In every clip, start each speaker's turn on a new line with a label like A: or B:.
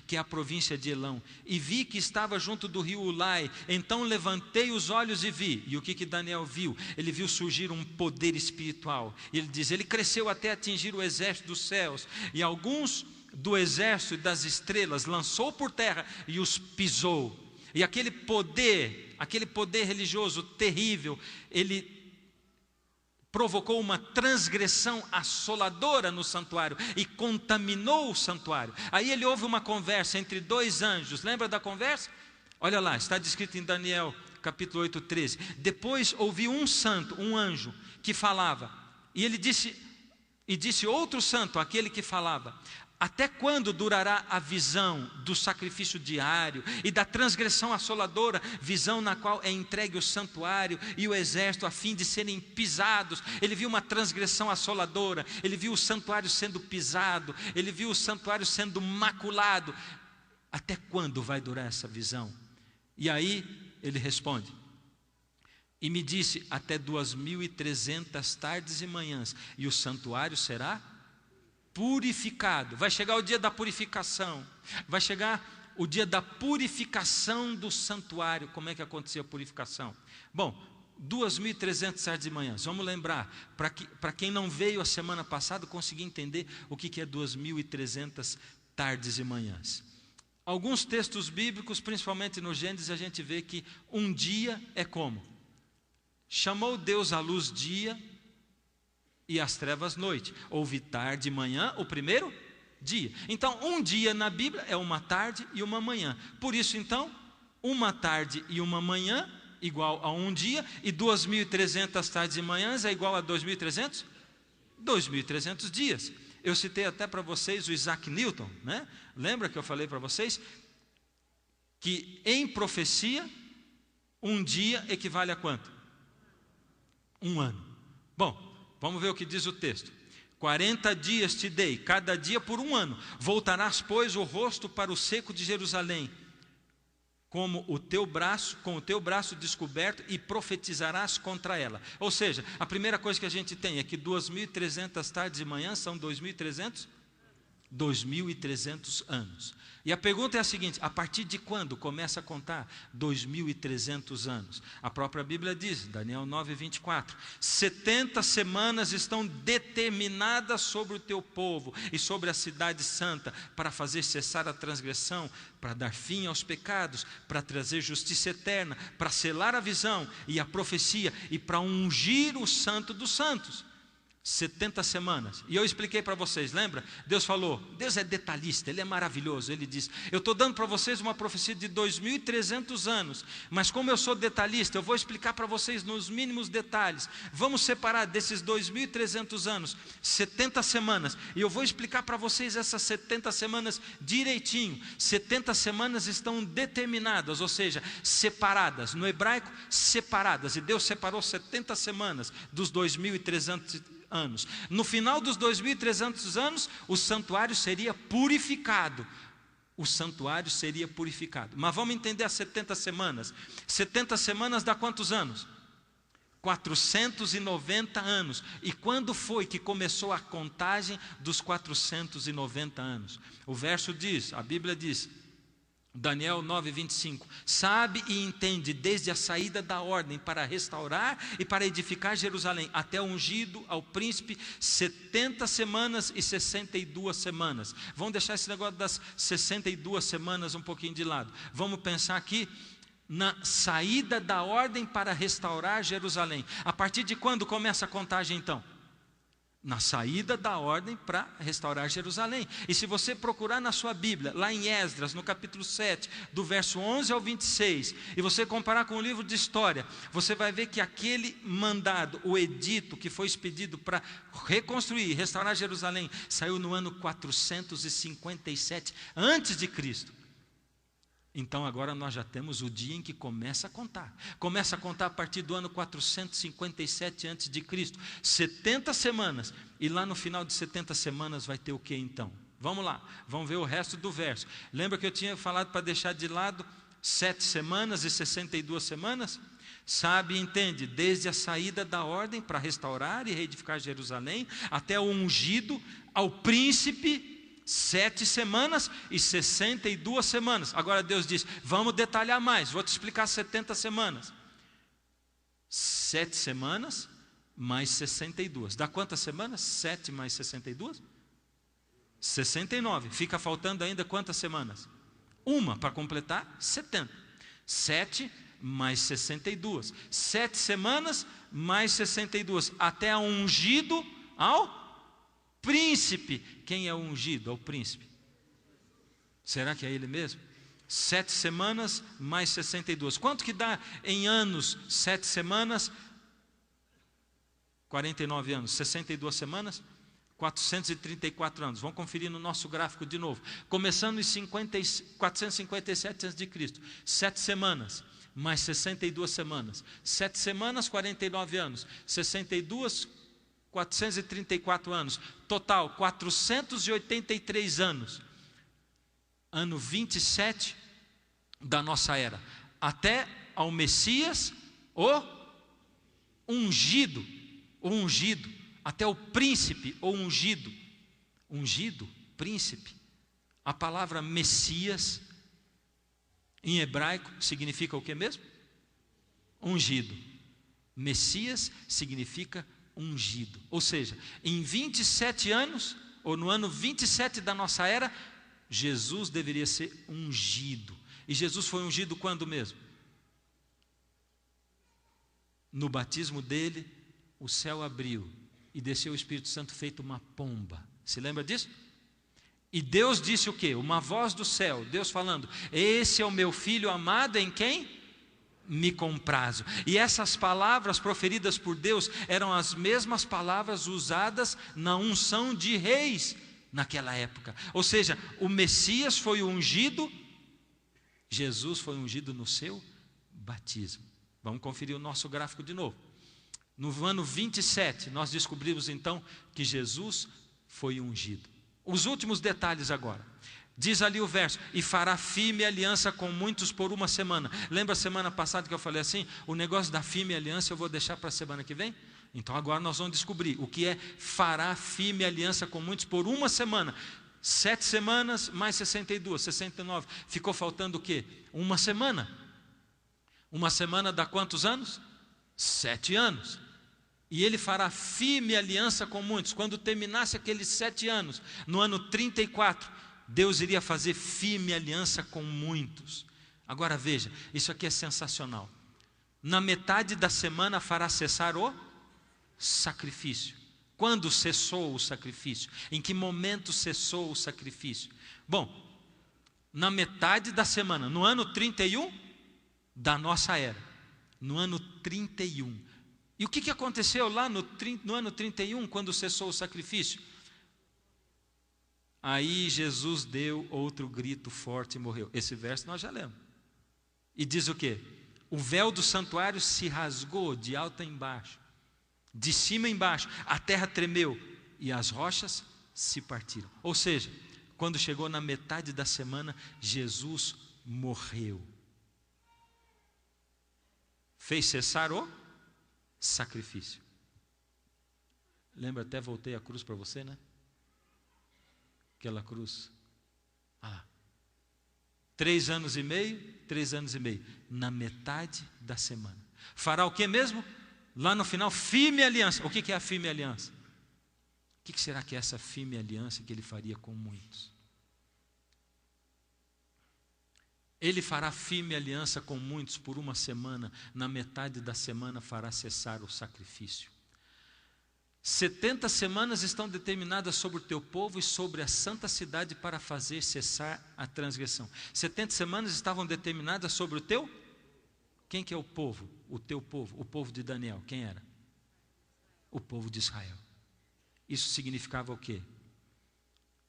A: que é a província de Elão, e vi que estava junto do rio Ulai. Então levantei os olhos e vi. E o que Daniel viu? Ele viu surgir um poder espiritual. Ele diz, ele cresceu até atingir o exército dos céus, e alguns do exército das estrelas lançou por terra e os pisou. E aquele poder religioso terrível, ele provocou uma transgressão assoladora no santuário e contaminou o santuário. Aí ele houve uma conversa entre dois anjos. Lembra da conversa? Olha lá, está descrito em Daniel capítulo 8, 13. Depois ouvi um santo, um anjo, que falava. E ele disse outro santo, aquele que falava: até quando durará a visão do sacrifício diário e da transgressão assoladora, visão na qual é entregue o santuário e o exército a fim de serem pisados? Ele viu uma transgressão assoladora, ele viu o santuário sendo pisado, ele viu o santuário sendo maculado. Até quando vai durar essa visão? E aí ele responde, e me disse, até 2300 tardes e manhãs, e o santuário será purificado. Vai chegar o dia da purificação, vai chegar o dia da purificação do santuário. Como é que acontecia a purificação? Bom, 2300 tardes e manhãs, vamos lembrar, para quem não veio a semana passada, conseguir entender o que é 2300 tardes e manhãs. Alguns textos bíblicos, principalmente no Gênesis, a gente vê que um dia é como? Chamou Deus a luz dia e as trevas noite. Houve tarde e manhã, o primeiro dia. Então, um dia na Bíblia é uma tarde e uma manhã. Por isso, então, uma tarde e uma manhã igual a um dia, e 2300 tardes e manhãs é igual a 2300? 2300 dias. Eu citei até para vocês o Isaac Newton, né? Lembra que eu falei para vocês que em profecia um dia equivale a quanto? Um ano. Bom, vamos ver o que diz o texto. 40 dias te dei, cada dia por um ano. Voltarás, pois, o rosto para o seco de Jerusalém, com o teu braço descoberto, e profetizarás contra ela. Ou seja, a primeira coisa que a gente tem é que 2300 tardes e manhãs são 2300 anos. E a pergunta é a seguinte: a partir de quando começa a contar 2300 anos? A própria Bíblia diz, Daniel 9, 24: 70 semanas estão determinadas sobre o teu povo e sobre a cidade santa, para fazer cessar a transgressão, para dar fim aos pecados, para trazer justiça eterna, para selar a visão e a profecia, e para ungir o santo dos santos. 70 semanas. E eu expliquei para vocês, lembra? Deus falou, Deus é detalhista, Ele é maravilhoso. Ele diz, eu estou dando para vocês uma profecia de 2300 anos, mas como eu sou detalhista, eu vou explicar para vocês nos mínimos detalhes. Vamos separar desses 2300 anos 70 semanas, e eu vou explicar para vocês essas 70 semanas direitinho. 70 semanas estão determinadas, ou seja, separadas. No hebraico, separadas. E Deus separou 70 semanas dos 2300 anos. No final dos 2300 anos, o santuário seria purificado. O santuário seria purificado. Mas vamos entender as 70 semanas. 70 semanas dá quantos anos? 490 anos. E quando foi que começou a contagem dos 490 anos? O verso diz, a Bíblia diz, Daniel 9, 25, sabe e entende desde a saída da ordem para restaurar e para edificar Jerusalém, até o ungido ao príncipe, 70 semanas e 62 semanas. Vamos deixar esse negócio das 62 semanas um pouquinho de lado. Vamos pensar aqui na saída da ordem para restaurar Jerusalém. A partir de quando começa a contagem então? Na saída da ordem para restaurar Jerusalém. E se você procurar na sua Bíblia, lá em Esdras, no capítulo 7, do verso 11 ao 26, e você comparar com o livro de história, você vai ver que aquele mandado, o edito que foi expedido para reconstruir e restaurar Jerusalém, saiu no ano 457 antes de Cristo. Então agora nós já temos o dia em que começa a contar. Começa a contar a partir do ano 457 a.C. 70 semanas. E lá no final de 70 semanas vai ter o que então? Vamos lá, vamos ver o resto do verso. Lembra que eu tinha falado para deixar de lado 7 semanas e 62 semanas? Sabe e entende, desde a saída da ordem para restaurar e reedificar Jerusalém, até o ungido ao príncipe 7 semanas e 62 semanas. Agora Deus diz, vamos detalhar mais, vou te explicar 70 semanas. 7 semanas mais 62. Dá quantas semanas? 7 mais 62? 69. Fica faltando ainda quantas semanas? Uma para completar 70. 7 mais 62. 7 semanas mais 62. Até a ungido ao príncipe. Quem é o ungido? É o príncipe. Será que é ele mesmo? 7 semanas mais 62. Quanto que dá em anos? 7 semanas, 49 anos. 62 semanas, 434 anos. Vamos conferir no nosso gráfico de novo. Começando em 457 a.C. 7 semanas mais 62 semanas. 7 semanas, 49 anos. 62, 434 anos. Total, 483 anos. Ano 27 da nossa era. Até ao Messias, o ungido. O ungido. Até o príncipe, o ungido. Ungido, príncipe. A palavra Messias, em hebraico, significa o que mesmo? Ungido. Messias significa ungido. Ou seja, em 27 anos, ou no ano 27 da nossa era, Jesus deveria ser ungido. E Jesus foi ungido quando mesmo? No batismo dele, o céu abriu e desceu o Espírito Santo feito uma pomba. Se lembra disso? E Deus disse o quê? Uma voz do céu, Deus falando, esse é o meu filho amado em quem me comprazo. E essas palavras proferidas por Deus eram as mesmas palavras usadas na unção de reis naquela época. Ou seja, o Messias foi ungido, Jesus foi ungido no seu batismo. Vamos conferir o nosso gráfico de novo. No ano 27, nós descobrimos então que Jesus foi ungido. Os últimos detalhes agora. Diz ali o verso, e fará firme aliança com muitos por uma semana. Lembra a semana passada que eu falei assim? O negócio da firme aliança eu vou deixar para a semana que vem? Então agora nós vamos descobrir o que é fará firme aliança com muitos por uma semana. 7 semanas mais 62, 69. Ficou faltando o quê? Uma semana. Uma semana dá quantos anos? 7 anos. E ele fará firme aliança com muitos. Quando terminasse aqueles 7 anos, no ano 34, Deus iria fazer firme aliança com muitos. Agora veja, isso aqui é sensacional. Na metade da semana fará cessar o sacrifício. Quando cessou o sacrifício? Em que momento cessou o sacrifício? Bom, na metade da semana, no ano 31 da nossa era. No ano 31. E o que aconteceu lá no ano 31, quando cessou o sacrifício? Aí Jesus deu outro grito forte e morreu. Esse verso nós já lemos. E diz o quê? O véu do santuário se rasgou de alto a embaixo, de cima a embaixo, a terra tremeu e as rochas se partiram. Ou seja, quando chegou na metade da semana, Jesus morreu. Fez cessar o sacrifício. Lembra, até voltei a cruz para você, né? Aquela cruz. 3 anos e meio, 3 anos e meio. Na metade da semana. Fará o que mesmo? Lá no final, firme aliança. O que é a firme aliança? O que será que é essa firme aliança que ele faria com muitos? Ele fará firme aliança com muitos por uma semana. Na metade da semana fará cessar o sacrifício. 70 semanas estão determinadas sobre o teu povo e sobre a santa cidade para fazer cessar a transgressão. 70 semanas estavam determinadas sobre o teu? Quem que é o povo? O teu povo, o povo de Daniel. Quem era? O povo de Israel. Isso significava o quê?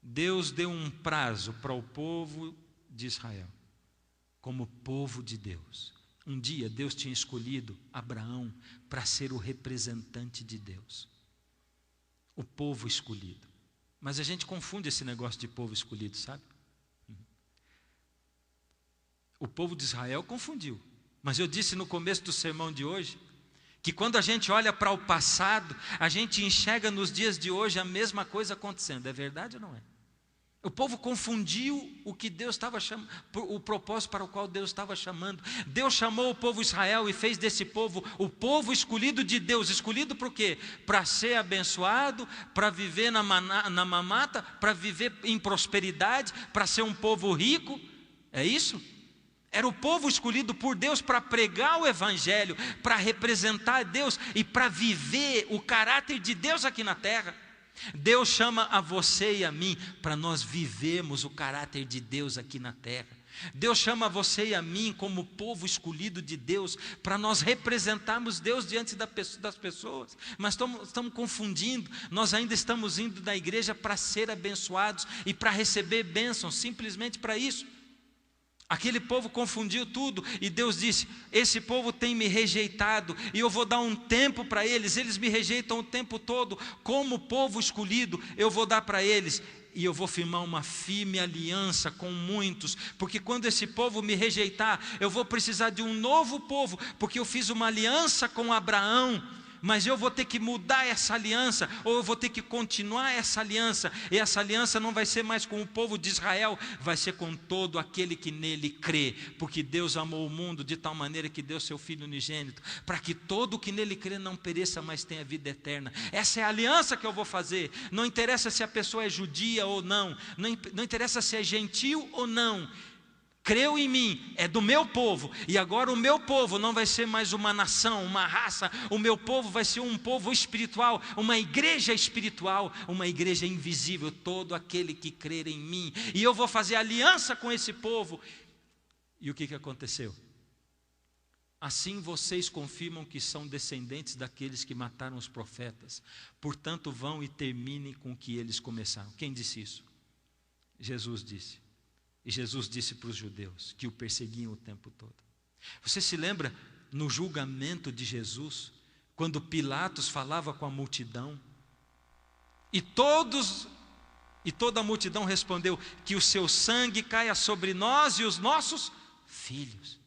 A: Deus deu um prazo para o povo de Israel, como povo de Deus. Um dia Deus tinha escolhido Abraão para ser o representante de Deus. O povo escolhido. Mas a gente confunde esse negócio de povo escolhido, sabe? O povo de Israel confundiu. Mas eu disse no começo do sermão de hoje, que quando a gente olha para o passado, a gente enxerga nos dias de hoje a mesma coisa acontecendo. É verdade ou não é? O povo confundiu o que Deus estava chamando, o propósito para o qual Deus estava chamando. Deus chamou o povo Israel e fez desse povo o povo escolhido de Deus. Escolhido por quê? Para ser abençoado, para viver na mamata, para viver em prosperidade, para ser um povo rico. É isso? Era o povo escolhido por Deus para pregar o evangelho, para representar Deus e para viver o caráter de Deus aqui na terra. Deus chama a você e a mim para nós vivermos o caráter de Deus aqui na terra. Deus chama a você e a mim como povo escolhido de Deus para nós representarmos Deus diante das pessoas. Mas estamos confundindo. Nós ainda estamos indo da igreja para ser abençoados e para receber bênçãos, simplesmente para isso. Aquele povo confundiu tudo e Deus disse: esse povo tem me rejeitado e eu vou dar um tempo para eles. Eles me rejeitam o tempo todo. Como povo escolhido, eu vou dar para eles e eu vou firmar uma firme aliança com muitos, porque quando esse povo me rejeitar, eu vou precisar de um novo povo, porque eu fiz uma aliança com Abraão, mas eu vou ter que mudar essa aliança, ou eu vou ter que continuar essa aliança, e essa aliança não vai ser mais com o povo de Israel, vai ser com todo aquele que nele crê, porque Deus amou o mundo de tal maneira que deu seu Filho unigênito, para que todo que nele crê não pereça, mas tenha vida eterna. Essa é a aliança que eu vou fazer. Não interessa se a pessoa é judia ou não, não interessa se é gentil ou não. Creu em mim, é do meu povo, e agora o meu povo não vai ser mais uma nação, uma raça, o meu povo vai ser um povo espiritual, uma igreja espiritual, uma igreja invisível, todo aquele que crer em mim, e eu vou fazer aliança com esse povo. E o que aconteceu? Assim vocês confirmam que são descendentes daqueles que mataram os profetas, portanto vão e terminem com o que eles começaram. Quem disse isso? Jesus disse. E Jesus disse para os judeus que o perseguiam o tempo todo. Você se lembra no julgamento de Jesus, quando Pilatos falava com a multidão, e toda a multidão respondeu: que o seu sangue caia sobre nós e os nossos filhos.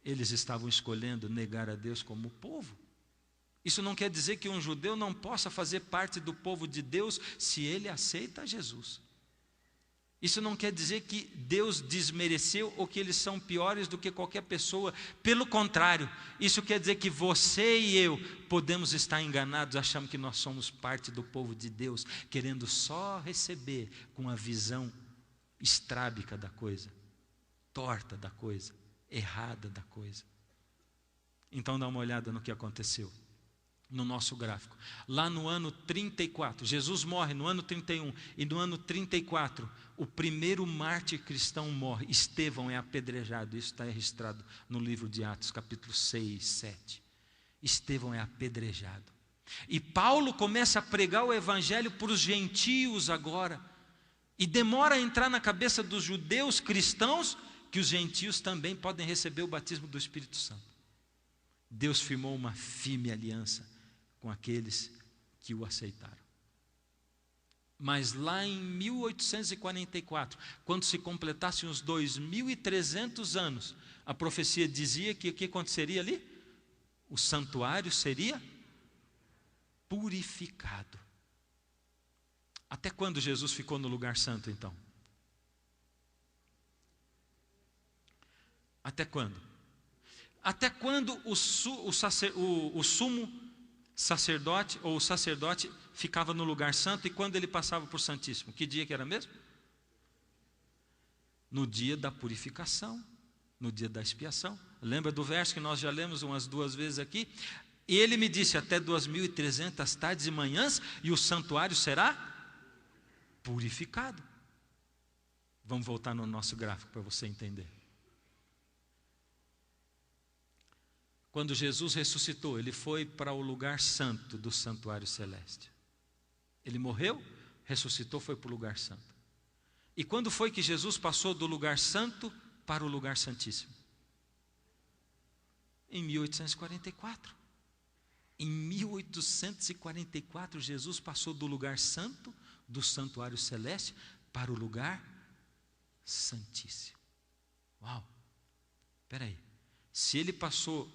A: Eles estavam escolhendo negar a Deus como povo. Isso não quer dizer que um judeu não possa fazer parte do povo de Deus se ele aceita Jesus. Isso não quer dizer que Deus desmereceu ou que eles são piores do que qualquer pessoa. Pelo contrário, isso quer dizer que você e eu podemos estar enganados, achando que nós somos parte do povo de Deus, querendo só receber com a visão estrábica da coisa, torta da coisa, errada da coisa. Então dá uma olhada no que aconteceu no nosso gráfico. Lá no ano 34, Jesus morre no ano 31, e no ano 34, o primeiro mártir cristão morre. Estevão é apedrejado. Isso está registrado no livro de Atos, capítulo 6, 7. Estevão é apedrejado. E Paulo começa a pregar o evangelho para os gentios agora. E demora a entrar na cabeça dos judeus cristãos que os gentios também podem receber o batismo do Espírito Santo. Deus firmou uma firme aliança com aqueles que o aceitaram. Mas lá em 1844, quando se completassem os 2.300 anos, a profecia dizia que o que aconteceria ali? O santuário seria purificado. Até quando Jesus ficou no lugar santo, então? Até quando? Até quando o sumo sacerdote, ou o sacerdote, ficava no lugar santo, e quando ele passava por Santíssimo? Que dia que era mesmo? No dia da purificação, no dia da expiação. Lembra do verso que nós já lemos umas 2 vezes aqui? E ele me disse: até 2.300 tardes e manhãs, e o santuário será purificado. Vamos voltar no nosso gráfico para você entender. Quando Jesus ressuscitou, ele foi para o lugar santo do santuário celeste. Ele morreu, ressuscitou, foi para o lugar santo. E quando foi que Jesus passou do lugar santo para o lugar santíssimo? Em 1844. Em 1844, Jesus passou do lugar santo, do santuário celeste, para o lugar santíssimo. Uau! Espera aí. Se ele passou